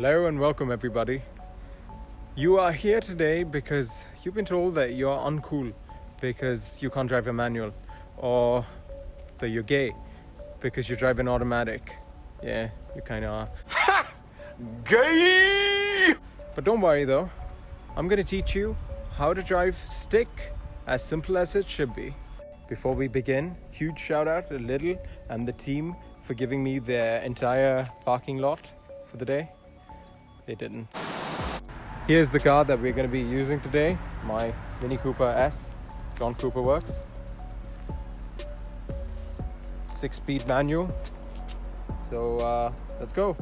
Hello and welcome everybody. You are here today because you've been told that you're uncool because you can't drive a manual, or that you're gay because you drive an automatic. Yeah, you kind of are. Ha! Gay! But don't worry though, I'm going to teach you how to drive stick as simple as it should be. Before we begin, huge shout out to Lidl and the team for giving me their entire parking lot for the day. They didn't. Here's the car that we're going to be using today, my Mini Cooper S, John Cooper Works. 6-speed manual. So let's go.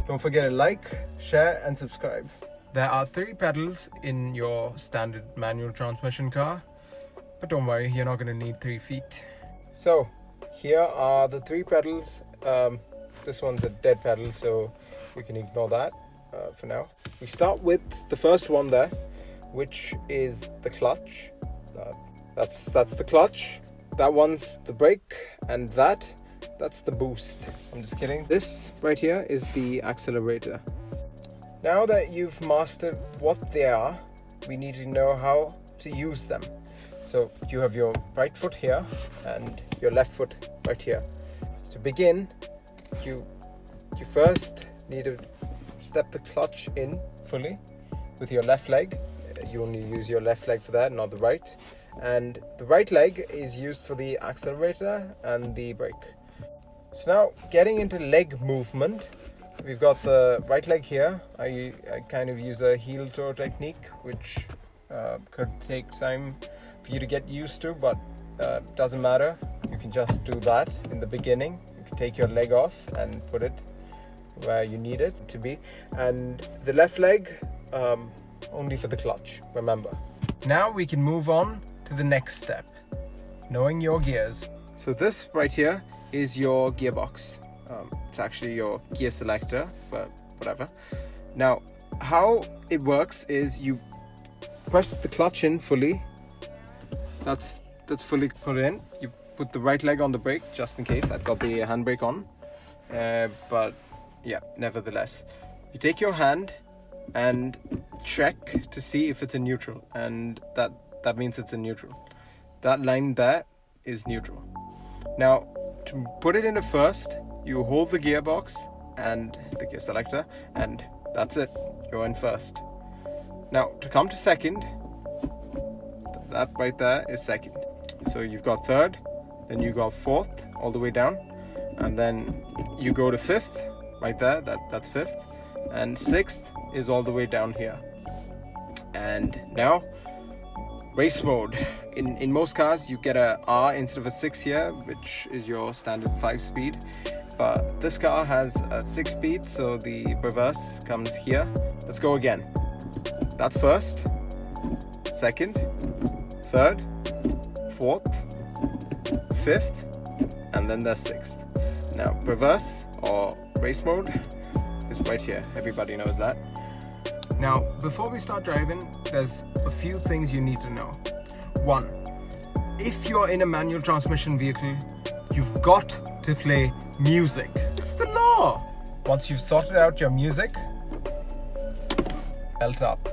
Don't forget to like, share and subscribe. There are 3 pedals in your standard manual transmission car, but don't worry, you're not going to need 3 feet. So here are the 3 pedals. This one's a dead pedal, so you can ignore that for now. We start with the first one there, which is the clutch. That's the clutch. That one's the brake, and that's the boost. I'm just kidding. This right here is the accelerator. Now that you've mastered what they are, we need to know how to use them. So you have your right foot here and your left foot right here. To begin, you first need to step the clutch in fully with your left leg. You only use your left leg for that, not the right. And the right leg is used for the accelerator and the brake. So now, getting into leg movement, we've got the right leg here. I kind of use a heel toe technique, which could take time for you to get used to, but doesn't matter. You can just do that in the beginning. You can take your leg off and put it where you need it to be. And the left leg, only for the clutch, remember. Now we can move on to the next step, knowing your gears. So this right here is your gearbox. It's actually your gear selector, but whatever. Now, how it works is you press the clutch in fully. That's fully put in. You put the right leg on the brake, just in case. I've got the handbrake on, but yeah, nevertheless. You take your hand and check to see if it's in neutral, and that means it's in neutral. That line there is neutral. Now, to put it into first, you hold the gearbox and the gear selector, and that's it. You're in first. Now, to come to second, that right there is second. So you've got third, then you got fourth, all the way down, and then you go to fifth, right there, that's fifth, and sixth is all the way down here. And now, race mode. In most cars, you get a R instead of a 6 here, which is your standard 5-speed. But this car has a 6-speed, so the reverse comes here. Let's go again. That's first, second, third, fourth, fifth, and then there's sixth. Now, reverse or race mode is right here. Everybody knows that. Now, before we start driving, there's a few things you need to know. 1, if you're in a manual transmission vehicle, you've got to play music. It's the law. Once you've sorted out your music, belt up.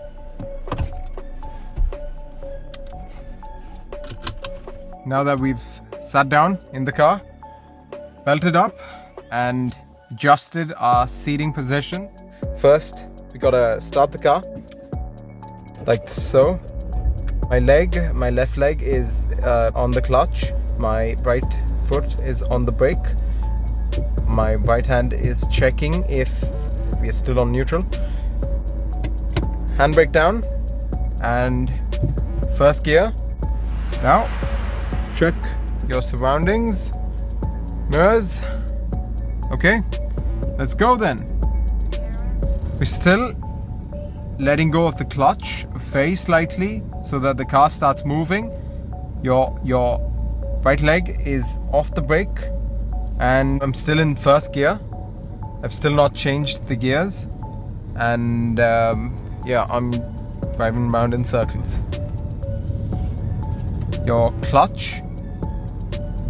Now that we've sat down in the car, belted up and adjusted our seating position, first we gotta start the car like so. My left leg is on the clutch. My right foot is on the brake. My right hand is checking if we are still on neutral. Handbrake down and first gear. Now check your surroundings, mirrors. Okay, let's go then. We're still letting go of the clutch very slightly so that the car starts moving. Your right leg is off the brake and I'm still in first gear. I've still not changed the gears, and yeah, I'm driving around in circles. Your clutch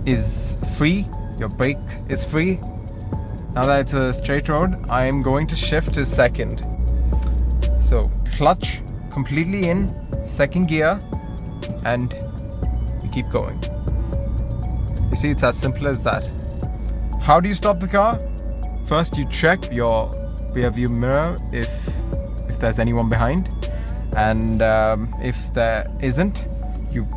is free, your brake is free. Now that it's a straight road, I am going to shift to second. So clutch completely in second gear, and you keep going. You see, it's as simple as that. How do you stop the car? First, you check your rear view mirror if there's anyone behind, and if there isn't, you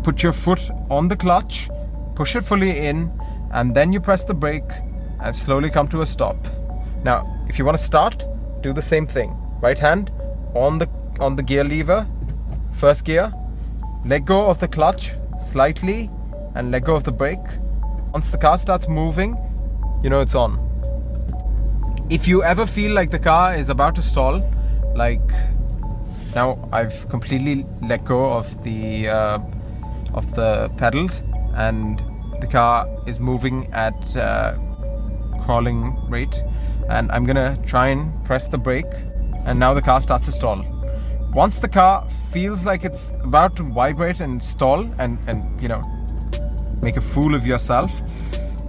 put your foot on the clutch, push it fully in, and then you press the brake and slowly come to a stop. Now, if you want to start, do the same thing. Right hand on the gear lever, first gear, let go of the clutch slightly and let go of the brake. Once the car starts moving, you know it's on. If you ever feel like the car is about to stall, like now I've completely let go of the pedals and the car is moving at crawling rate, and I'm gonna try and press the brake, and now the car starts to stall. Once the car feels like it's about to vibrate and stall and you know, make a fool of yourself,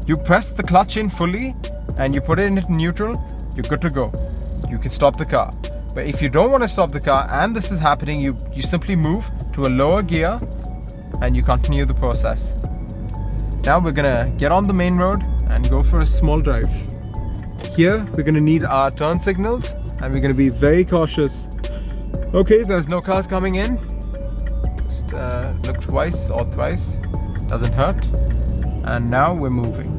you press the clutch in fully and you put it into neutral, you're good to go. You can stop the car. But if you don't want to stop the car and this is happening, you simply move to a lower gear and you continue the process. Now we're gonna get on the main road and go for a small drive. Here we're gonna need our turn signals and we're gonna be very cautious. Okay, there's no cars coming in. Just look twice or thrice, doesn't hurt. And now we're moving.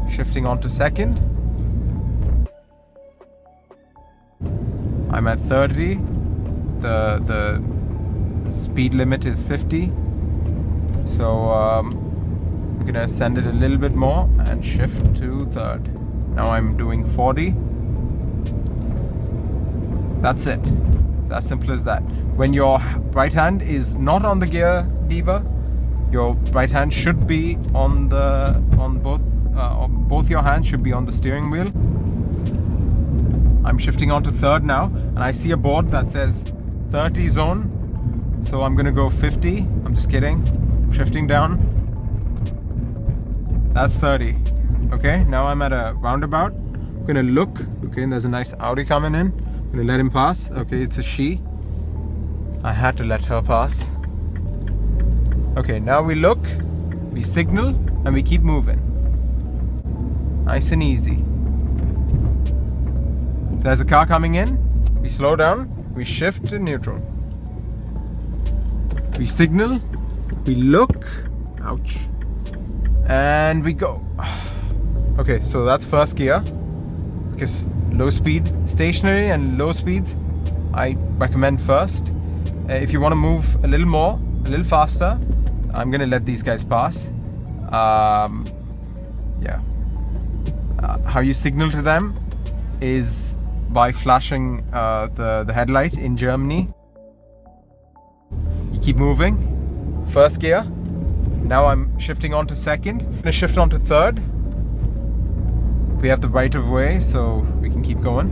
Shifting onto second. I'm at 30. The speed limit is 50. So I'm gonna send it a little bit more and shift to third. Now I'm doing 40. That's it. It's as simple as that. When your right hand is not on the gear lever, your right hand should be on both your hands should be on the steering wheel. I'm shifting on to third now, and I see a board that says 30 zone, so I'm gonna go 50. I'm just kidding. I'm shifting down. That's 30. Okay, now I'm at a roundabout. I'm gonna look. Okay, and there's a nice Audi coming in. I'm gonna let him pass. Okay, it's a she. I had to let her pass. Okay, now we look, we signal, and we keep moving. Nice and easy. If there's a car coming in, we slow down, we shift to neutral. We signal, we look, ouch, and we go. Okay, so that's first gear. Because low speed, stationary and low speeds, I recommend first. If you want to move a little more, a little faster, I'm gonna let these guys pass. Yeah. How you signal to them is by flashing the headlight in Germany. You keep moving. First gear. Now I'm shifting on to second. I'm gonna shift on to third. We have the right of way, so we can keep going.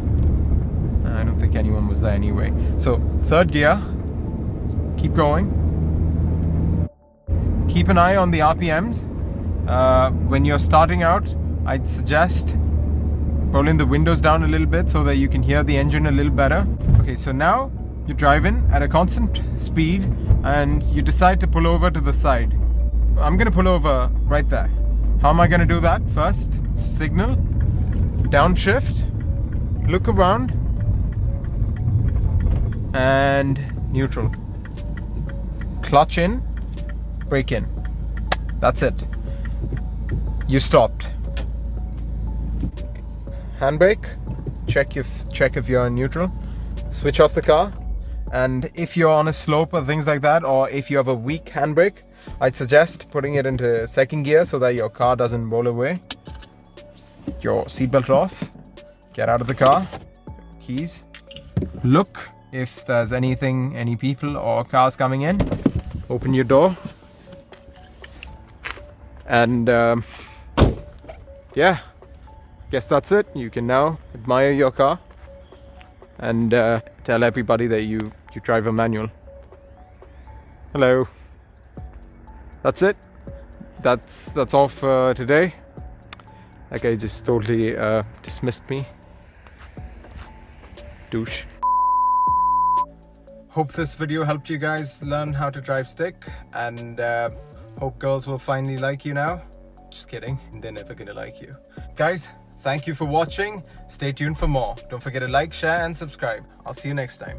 I don't think anyone was there anyway. So third gear. Keep going. Keep an eye on the RPMs. When you're starting out, I'd suggest rolling the windows down a little bit so that you can hear the engine a little better. Okay, so now you're driving at a constant speed and you decide to pull over to the side. I'm gonna pull over right there. How am I gonna do that? First, signal, downshift, look around, and neutral. Clutch in, brake in. That's it. You stopped. Handbrake, check if you're in neutral. Switch off the car, and if you're on a slope or things like that, or if you have a weak handbrake, I'd suggest putting it into second gear so that your car doesn't roll away. Your seatbelt off, get out of the car, keys, look if there's any people or cars coming in, open your door, and yeah, guess that's it. You can now admire your car and tell everybody that you drive a manual. Hello. That's it. That's all for today. That guy just totally dismissed me. Douche. Hope this video helped you guys learn how to drive stick, and hope girls will finally like you now. Just kidding, they're never gonna like you. Guys, thank you for watching. Stay tuned for more. Don't forget to like, share and subscribe. I'll see you next time.